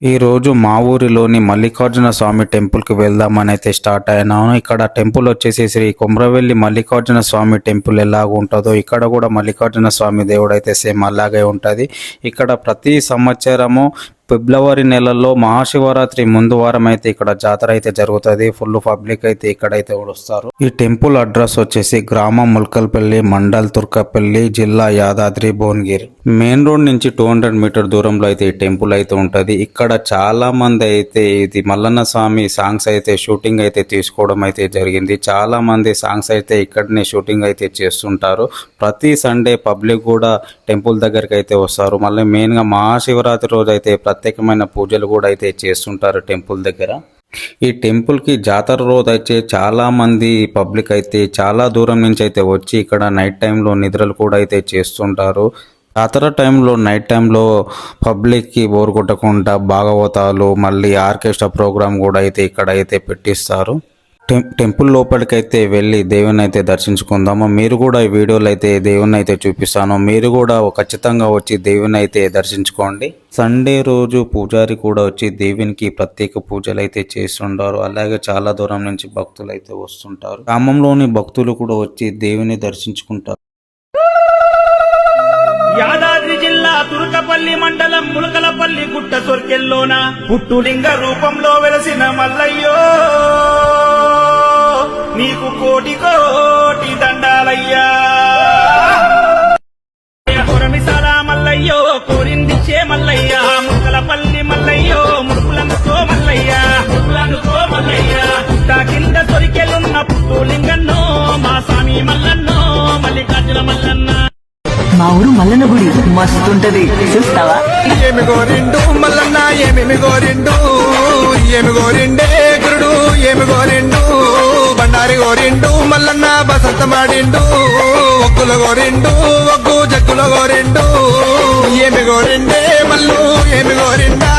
ఈ రోజు మా ఊరిలోని మల్లికార్జున స్వామి టెంపుల్కి వెళ్దామని అయితే స్టార్ట్ అయినాను. ఇక్కడ టెంపుల్ వచ్చేసి శ్రీ కొమ్రవెల్లి మల్లికార్జున స్వామి టెంపుల్ ఎలాగ ఉంటుందో ఇక్కడ కూడా మల్లికార్జున స్వామి దేవుడు అయితే సేమ్ అలాగే ఉంటుంది. ఇక్కడ ప్రతి సంవత్సరము ఫిబ్రవరి నెలలో మహాశివరాత్రి ముందు వారం అయితే ఇక్కడ జాతర అయితే జరుగుతుంది. ఫుల్ పబ్లిక్ అయితే ఇక్కడైతే వస్తారు. ఈ టెంపుల్ అడ్రస్ వచ్చేసి గ్రామం ముల్కల్పల్లి, మండల్ తుర్కపల్లి, జిల్లా యాదాద్రి భువనగిరి. మెయిన్ రోడ్ నుంచి 200 మీటర్ దూరంలో అయితే ఈ టెంపుల్ అయితే ఉంటుంది. ఇక్కడ చాలా మంది అయితే ఇది మల్లన్న స్వామి సాంగ్స్ అయితే షూటింగ్ అయితే తీసుకోవడం అయితే జరిగింది. చాలా మంది సాంగ్స్ అయితే ఇక్కడనే షూటింగ్ అయితే చేస్తుంటారు. ప్రతి సండే పబ్లిక్ కూడా టెంపుల్ దగ్గరికి అయితే వస్తారు. మళ్ళీ మెయిన్గా మహాశివరాత్రి రోజు అయితే ప్రత్యేకమైన పూజలు కూడా అయితే చేస్తుంటారు టెంపుల్ దగ్గర. ఈ టెంపుల్కి జాతర రోజు అయితే చాలా మంది పబ్లిక్ అయితే చాలా దూరం నుంచి అయితే వచ్చి ఇక్కడ నైట్ టైంలో నిద్రలు కూడా అయితే చేస్తుంటారు. జాతర టైంలో నైట్ టైంలో పబ్లిక్కి బోర్ కొట్టకుండా భాగవతాలు మళ్ళీ ఆర్కెస్ట్రా ప్రోగ్రామ్ కూడా అయితే ఇక్కడ అయితే పెట్టిస్తారు. టెంపుల్ లోపలికైతే వెళ్ళి దేవుని అయితే దర్శించుకుందాము. మీరు కూడా ఈ వీడియోలో అయితే దేవుని అయితే చూపిస్తాను. మీరు కూడా ఖచ్చితంగా వచ్చి దేవుని అయితే దర్శించుకోండి. సండే రోజు పూజారి కూడా వచ్చి దేవునికి ప్రత్యేక పూజలు అయితే చేస్తుంటారు. అలాగే చాలా దూరం నుంచి భక్తులు అయితే వస్తుంటారు. గ్రామంలోని భక్తులు కూడా వచ్చి దేవుని దర్శించుకుంటారు. యాదాద్రి జిల్లా తుర్కపల్లి మండలం ములకలపల్లి గుట్ట సొర్కెల్లోన పుట్టులింగ రూపంలో వెలసిన మల్లయ్యో నీకు కోటి కోటి దండాలయ్యా. కొరమిసాల మల్లయ్యో కోరిందిచ్చే మల్లయ్యా, ములకలపల్లి మల్లయ్యో ముడుపులనుకో మల్లయ్యా, ముడుపులనుకో మల్లయ్యా. గుట్ట కింద సొరికెలున్న పుట్టులింగన్నో మా స్వామి మల్లన్నో మల్లికార్జున మల్లన్న. మా ఊరు మల్లన్న గుడి మస్తుంటది, చూస్తావా? ఏమి గోరిండు మల్లన్న ఏమేమి గోరిండు, ఏమి గోరిండే గురుడు ఏమి గోరిండు. బండారి గోరిండు మల్లన్న బసంత మాడిండు, ఒగ్గుల గోరిండు ఒగ్గు జగ్గుల గోరిండు. ఏమి గోరిండే మల్లు ఏమి గోరిండా.